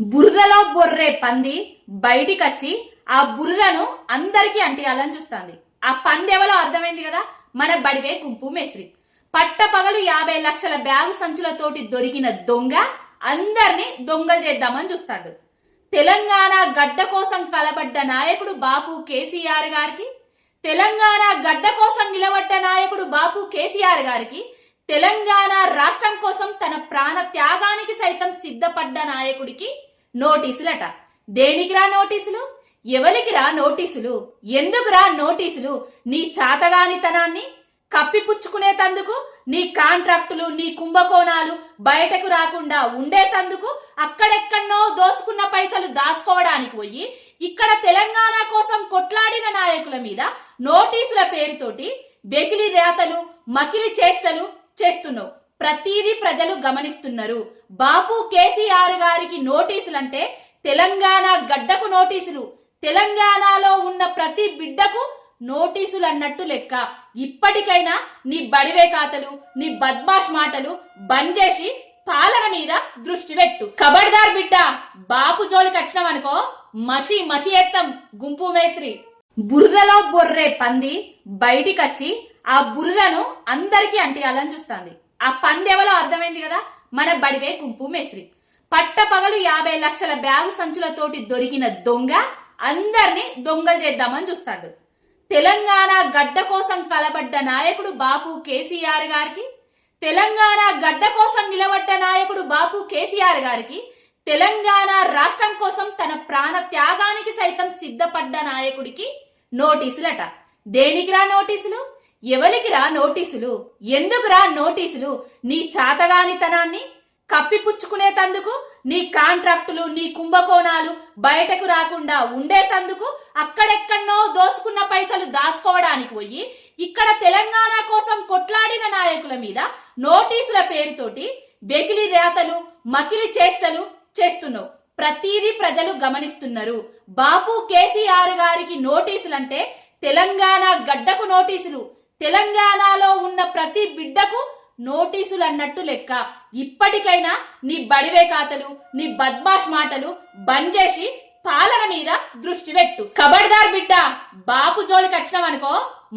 బురదలో బొర్రే పంది బయటికొచ్చి ఆ బురదను అందరికీ అంటియాలని చూస్తుంది. ఆ పంది ఎవరో అర్థమైంది కదా, మన బడివే గుంపు మేస్త్రి. పట్టపగలు 50 లక్షల బ్యాగు సంచులతోటి దొరికిన దొంగ అందరినీ దొంగలు చేద్దామని చూస్తాడు. తెలంగాణ గడ్డ కోసం కలబడ్డ నాయకుడు బాపు కేసీఆర్ గారికి, తెలంగాణ గడ్డ కోసం నిలబడ్డ నాయకుడు బాపు కేసీఆర్ గారికి, తెలంగాణ రాష్ట్రం కోసం తన ప్రాణ త్యాగానికి సైతం సిద్ధపడ్డ నాయకుడికి నోటీసులట. దేనికిరా నోటీసులు? ఎవరికిరా నోటీసులు? ఎందుకురా నోటీసులు? నీ చాతగానితనాన్ని కప్పిపుచ్చుకునేతందుకు, నీ కాంట్రాక్టులు, నీ కుంభకోణాలు బయటకు రాకుండా ఉండేతందుకు, అక్కడెక్కడనో దోసుకున్న పైసలు దాచుకోవడానికి పోయి ఇక్కడ తెలంగాణ కోసం కొట్లాడిన నాయకుల మీద నోటీసుల పేరుతోటి వెకిలి రేతలు, మకిలి చేష్టలు చేస్తున్నావు. ప్రతిదీ ప్రజలు గమనిస్తున్నారు. బాపు కేసీఆర్ గారికి నోటీసులంటే తెలంగాణ గడ్డకు నోటీసులు, తెలంగాణలో ఉన్న ప్రతి బిడ్డకు నోటీసులు అన్నట్టు లెక్క. ఇప్పటికైనా నీ బడివే ఖాతలు, నీ బద్మాష్ మాటలు బంద్ చేసి పాలన మీద దృష్టి పెట్టు. కబడ్దార్ బిడ్డ, బాపు జోలికి వచ్చినావనుకో మసి మసి ఎత్తం గుంపు మేస్త్రి. బురదలో బొర్రే పంది బయటికొచ్చి ఆ బురదను అందరికీ అంటియాలని చూస్తుంది. ఆ పంది ఎవరో అర్థమైంది కదా, మన బడివే గుంపు మేస్త్రి. పట్టపగలు 50 లక్షల బ్యాగు సంచులతోటి దొరికిన దొంగ అందరినీ దొంగలు చేద్దామని చూస్తాడు. తెలంగాణ గడ్డ కోసం కలబడ్డ నాయకుడు బాపు కేసీఆర్ గారికి, తెలంగాణ గడ్డ కోసం నిలబడ్డ నాయకుడు బాపు కేసీఆర్ గారికి, తెలంగాణ రాష్ట్రం కోసం తన ప్రాణ త్యాగానికి సైతం సిద్ధపడ్డ నాయకుడికి నోటీసులట. దేనికిరా నోటీసులు? ఎవరికిరా నోటీసులు? ఎందుకురా నోటీసులు? నీ చాతగానితనాన్ని కప్పిపుచ్చుకునేతందుకు, నీ కాంట్రాక్టులు, నీ కుంభకోణాలు బయటకు రాకుండా ఉండేతందుకు, అక్కడెక్కడనో దోసుకున్న పైసలు దాచుకోవడానికి పోయి ఇక్కడ తెలంగాణ కోసం కొట్లాడిన నాయకుల మీద నోటీసుల పేరుతోటి వెకిలి రేతలు, మకిలి చేష్టలు చేస్తున్నావు. ప్రతిదీ ప్రజలు గమనిస్తున్నారు. బాపు కేసీఆర్ గారికి నోటీసులంటే తెలంగాణ గడ్డకు నోటీసులు, తెలంగాణలో ఉన్న ప్రతి బిడ్డకు నోటీసులు అన్నట్టు లెక్క. ఇప్పటికైనా నీ బడివే ఖాతలు, నీ బద్మాష్ మాటలు బంద్ చేసి పాలన మీద దృష్టి పెట్టు. కబడ్దార్ బిడ్డ, బాపు జోలికి వచ్చినావనుకో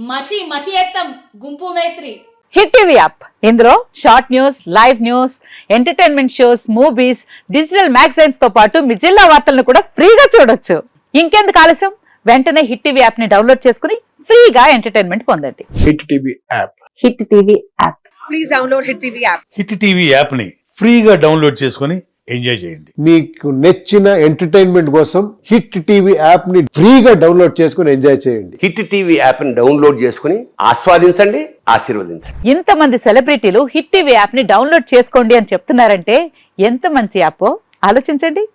మసి మసి ఎత్తం గుంపు మేస్త్రి. హిట్ టీవీ యాప్, ఇందులో short news, live news, entertainment shows, movies, digital magazines తో పాటు మీ జిల్లా వార్తలను కూడా ఫ్రీగా చూడొచ్చు. ఇంకెందుకు ఆలస్యం, వెంటనే హిట్ టీవీ యాప్ ని డౌన్లోడ్ చేసుకుని ఫ్రీగా ఎంటర్టైన్మెంట్ పొందండి. Hit TV app. Hit TV app. Please download hit TV app. Hit TV app ని ఫ్రీగా డౌన్లోడ్ చేసుకుని ఎంజాయ్ చేయండి. మీకు నచ్చిన ఎంటర్టైన్మెంట్ కోసం హిట్ టీవీ యాప్ ని ఫ్రీగా డౌన్లోడ్ చేసుకుని ఎంజాయ్ చేయండి. హిట్ టీవీ యాప్ ని డౌన్లోడ్ చేసుకుని ఆస్వాదించండి, ఆశీర్వదించండి. ఇంతమంది సెలబ్రిటీలు హిట్ టీవీ యాప్ ని డౌన్లోడ్ చేసుకోండి అని చెప్తున్నారంటే ఎంత మంచి యాప్ ఆలోచించండి.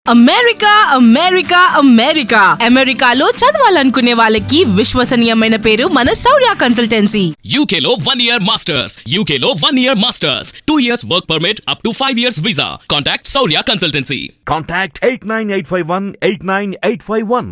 అమెరికా అమెరికా అమెరికా అమెరికాలో చదవాలనుకునే వాళ్ళకి విశ్వసనీయమైన పేరు మన శౌర్య కన్సల్టెన్సీ. UK లో 1 year masters, UK లో 1 year masters, 2 years work permit up to 5 years visa. Contact Saurya Consultancy. Contact 89851 89851.